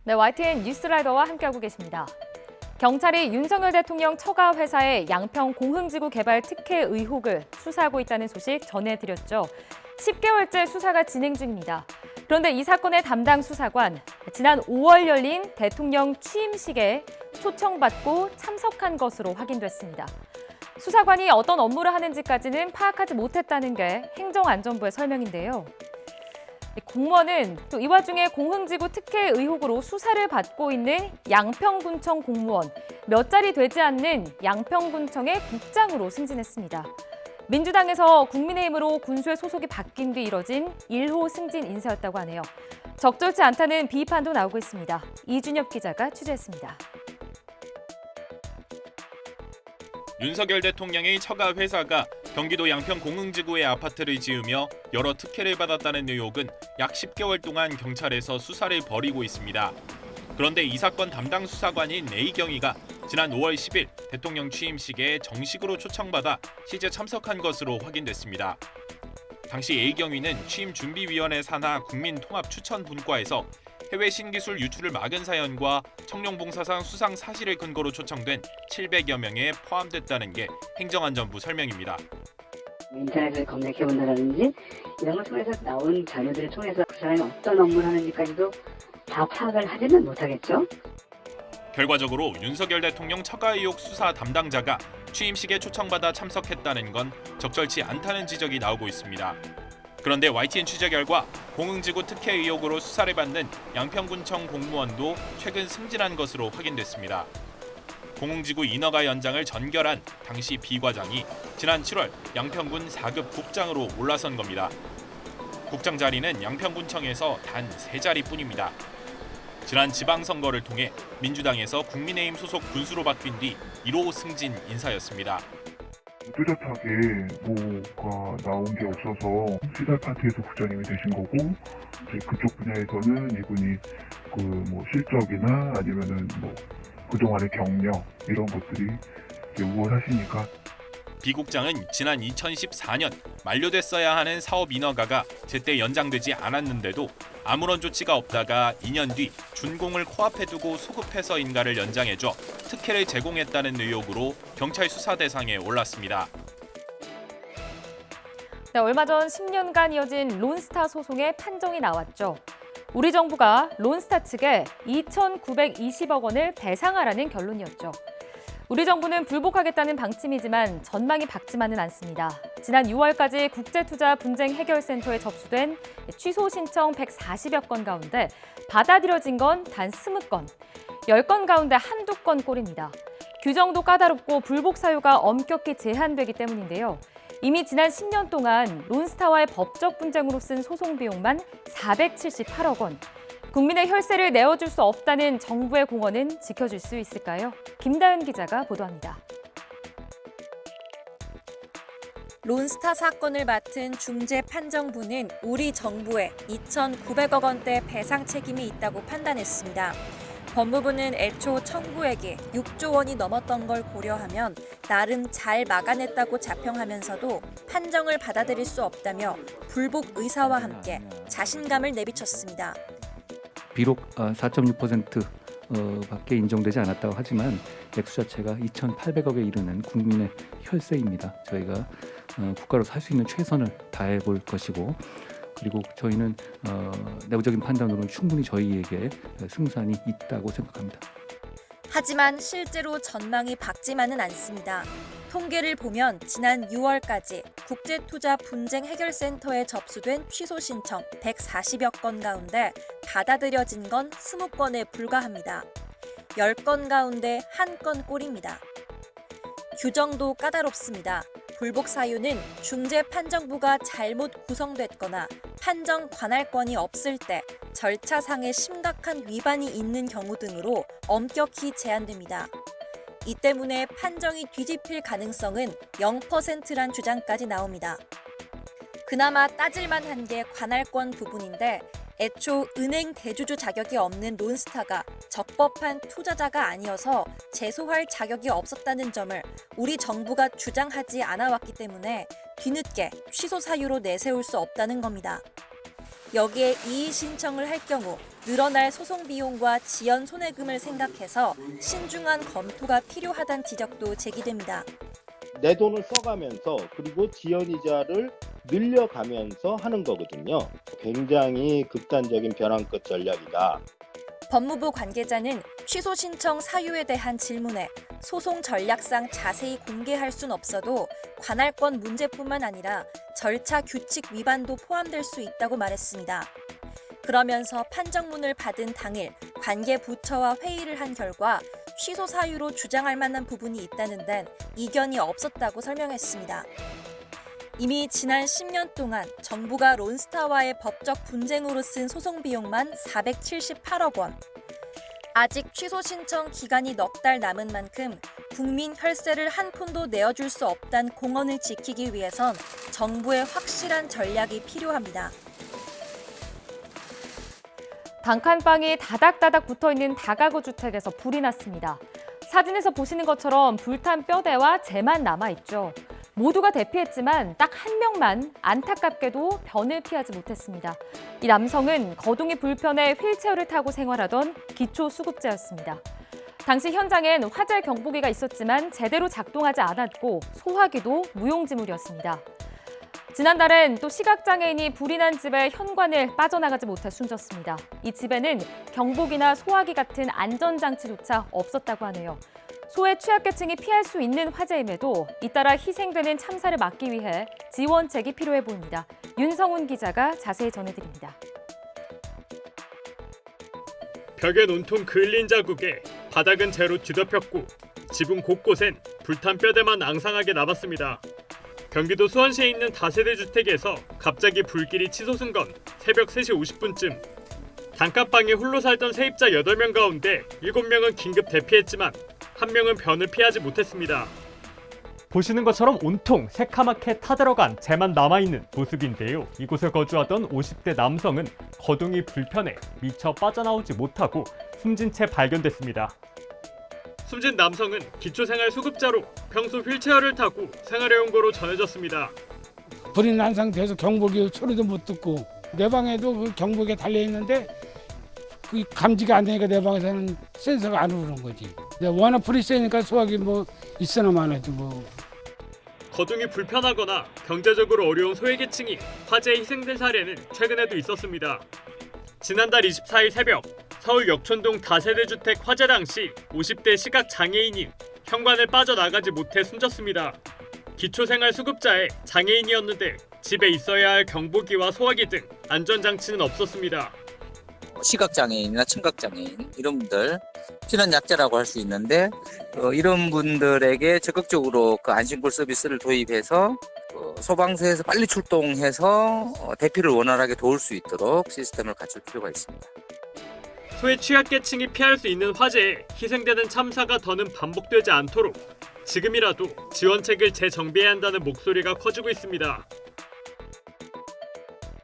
네, YTN 뉴스라이더와 함께하고 계십니다. 경찰이 윤석열 대통령 처가 회사의 양평 공흥지구 개발 특혜 의혹을 수사하고 있다는 소식 전해드렸죠. 10개월째 수사가 진행 중입니다. 그런데 이 사건의 담당 수사관, 지난 5월 열린 대통령 취임식에 초청받고 참석한 것으로 확인됐습니다. 수사관이 어떤 업무를 하는지까지는 파악하지 못했다는 게 행정안전부의 설명인데요. 공무원은 또 이 와중에 공흥지구 특혜 의혹으로 수사를 받고 있는 양평군청 공무원, 몇 자리 되지 않는 양평군청의 국장으로 승진했습니다. 민주당에서 국민의힘으로 군수의 소속이 바뀐 뒤 이뤄진 1호 승진 인사였다고 하네요. 적절치 않다는 비판도 나오고 있습니다. 이준엽 기자가 취재했습니다. 윤석열 대통령의 처가 회사가 경기도 양평 공흥지구에 아파트를 지으며 여러 특혜를 받았다는 의혹은 약 10개월 동안 경찰에서 수사를 벌이고 있습니다. 그런데 이 사건 담당 수사관인 A경위가 지난 5월 10일 대통령 취임식에 정식으로 초청받아 실제 참석한 것으로 확인됐습니다. 당시 A경위는 취임준비위원회 산하 국민통합추천분과에서 해외 신기술 유출을 막은 사연과 청룡봉사상 수상 사실을 근거로 초청된 700여 명에 포함됐다는 게 행정안전부 설명입니다. 인터넷을 검색해본다든지 이런 걸 통해서 나온 자료들을 통해서 그 사람이 어떤 업무를 하는지까지도 다 파악을 하지는 못하겠죠. 결과적으로 윤석열 대통령 처가 의혹 수사 담당자가 취임식에 초청받아 참석했다는 건 적절치 않다는 지적이 나오고 있습니다. 그런데 YTN 취재 결과 공흥지구 특혜 의혹으로 수사를 받는 양평군청 공무원도 최근 승진한 것으로 확인됐습니다. 공흥지구 인허가 연장을 전결한 당시 B 과장이 지난 7월 양평군 4급 국장으로 올라선 겁니다. 국장 자리는 양평군청에서 단 3자리뿐입니다. 지난 지방선거를 통해 민주당에서 국민의힘 소속 군수로 바뀐 뒤 1호 승진 인사였습니다. 뚜렷하게 뭐가 나온 게 없어서 시달 파트에서 국장님이 되신 거고, 이제 그쪽 분야에서는 이분이 실적이나 아니면은 그동안의 경력 이런 것들이 우월하시니까. 비 국장은 지난 2014년 만료됐어야 하는 사업 인허가가 제때 연장되지 않았는데도 아무런 조치가 없다가 2년 뒤 준공을 코앞에 두고 소급해서 인가를 연장해줘 특혜를 제공했다는 의혹으로 경찰 수사 대상에 올랐습니다. 네, 얼마 전 10년간 이어진 론스타 소송의 판정이 나왔죠. 우리 정부가 론스타 측에 2,920억 원을 배상하라는 결론이었죠. 우리 정부는 불복하겠다는 방침이지만 전망이 밝지만은 않습니다. 지난 6월까지 국제투자분쟁해결센터에 접수된 취소 신청 140여 건 가운데 받아들여진 건 단 20건, 10건 가운데 한두 건 꼴입니다. 규정도 까다롭고 불복 사유가 엄격히 제한되기 때문인데요. 이미 지난 10년 동안 론스타와의 법적 분쟁으로 쓴 소송 비용만 478억 원. 국민의 혈세를 내어줄 수 없다는 정부의 공언은 지켜줄 수 있을까요? 김다은 기자가 보도합니다. 론스타 사건을 맡은 중재판정부는 우리 정부에 2,900억 원대 배상 책임이 있다고 판단했습니다. 법무부는 애초 청구액이 6조 원이 넘었던 걸 고려하면 나름 잘 막아냈다고 자평하면서도 판정을 받아들일 수 없다며 불복 의사와 함께 자신감을 내비쳤습니다. 비록 4.6% 밖에 인정되지 않았다고 하지만 액수 자체가 2,800억에 이르는 국민의 혈세입니다. 저희가 국가로 살 수 있는 최선을 다해 볼 것이고, 그리고 저희는 내부적인 판단으로는 충분히 저희에게 승산이 있다고 생각합니다. 하지만 실제로 전망이 밝지만은 않습니다. 통계를 보면 지난 6월까지 국제투자분쟁해결센터에 접수된 취소 신청 140여 건 가운데 받아들여진 건 20건에 불과합니다. 10건 가운데 1건 꼴입니다. 규정도 까다롭습니다. 불복 사유는 중재판정부가 잘못 구성됐거나 판정 관할권이 없을 때 절차상의 심각한 위반이 있는 경우 등으로 엄격히 제한됩니다. 이 때문에 판정이 뒤집힐 가능성은 0%란 주장까지 나옵니다. 그나마 따질만한 게 관할권 부분인데 애초 은행 대주주 자격이 없는 론스타가 적법한 투자자가 아니어서 제소할 자격이 없었다는 점을 우리 정부가 주장하지 않아왔기 때문에 뒤늦게 취소 사유로 내세울 수 없다는 겁니다. 여기에 이의 신청을 할 경우 늘어날 소송 비용과 지연 손해금을 생각해서 신중한 검토가 필요하다는 지적도 제기됩니다. 내 돈을 써가면서 그리고 지연이자를 늘려가면서 하는 거거든요. 굉장히 극단적인 벼랑 끝 전략이다. 법무부 관계자는 취소 신청 사유에 대한 질문에 소송 전략상 자세히 공개할 순 없어도 관할권 문제뿐만 아니라 절차 규칙 위반도 포함될 수 있다고 말했습니다. 그러면서 판정문을 받은 당일 관계 부처와 회의를 한 결과 취소 사유로 주장할 만한 부분이 있다는 데는 이견이 없었다고 설명했습니다. 이미 지난 10년 동안 정부가 론스타와의 법적 분쟁으로 쓴 소송 비용만 478억 원. 아직 취소 신청 기간이 넉 달 남은 만큼 국민 혈세를 한 푼도 내어줄 수 없다는 공언을 지키기 위해선 정부의 확실한 전략이 필요합니다. 단칸방이 다닥다닥 붙어있는 다가구 주택에서 불이 났습니다. 사진에서 보시는 것처럼 불탄 뼈대와 재만 남아있죠. 모두가 대피했지만 딱 한 명만 안타깝게도 변을 피하지 못했습니다. 이 남성은 거동이 불편해 휠체어를 타고 생활하던 기초수급자였습니다. 당시 현장엔 화재 경보기가 있었지만 제대로 작동하지 않았고 소화기도 무용지물이었습니다. 지난달엔 또 시각장애인이 불이 난 집의 현관을 빠져나가지 못해 숨졌습니다. 이 집에는 경보기나 소화기 같은 안전장치조차 없었다고 하네요. 소외 취약계층이 피할 수 있는 화재임에도 잇따라 희생되는 참사를 막기 위해 지원책이 필요해 보입니다. 윤성훈 기자가 자세히 전해드립니다. 벽엔 온통 그을린 자국에 바닥은 재로 뒤덮였고 지붕 곳곳엔 불탄 뼈대만 앙상하게 남았습니다. 경기도 수원시에 있는 다세대 주택에서 갑자기 불길이 치솟은 건 새벽 3시 50분쯤. 단칸방에 홀로 살던 세입자 8명 가운데 7명은 긴급 대피했지만 1명은 변을 피하지 못했습니다. 보시는 것처럼 온통 새카맣게 타들어간 재만 남아있는 모습인데요. 이곳에 거주하던 50대 남성은 거동이 불편해 미처 빠져나오지 못하고 숨진 채 발견됐습니다. 숨진 남성은 기초생활수급자로 평소 휠체어를 타고 생활해온 거로 전해졌습니다. 불이 난 상태에서 경보기 소리도 못 듣고 내 방에도 그 경보기가 달려있는데 그 감지가 안 되니까 내 방에서는 센서가 안 오르는 거지. 워낙 불이 세니까 소화기 뭐 있어나 마나지 뭐. 거동이 불편하거나 경제적으로 어려운 소외계층이 화재에 희생된 사례는 최근에도 있었습니다. 지난달 24일 새벽 서울 역촌동 다세대 주택 화재 당시 50대 시각장애인이 현관을 빠져나가지 못해 숨졌습니다. 기초생활수급자의 장애인이었는데 집에 있어야 할 경보기와 소화기 등 안전장치는 없었습니다. 시각장애인이나 청각장애인 이런 분들 피난 약자라고 할 수 있는데 이런 분들에게 적극적으로 그 안심콜 서비스를 도입해서 소방서에서 빨리 출동해서 대피를 원활하게 도울 수 있도록 시스템을 갖출 필요가 있습니다. 소외 취약계층이 피할 수 있는 화재에 희생되는 참사가 더는 반복되지 않도록 지금이라도 지원책을 재정비해야 한다는 목소리가 커지고 있습니다.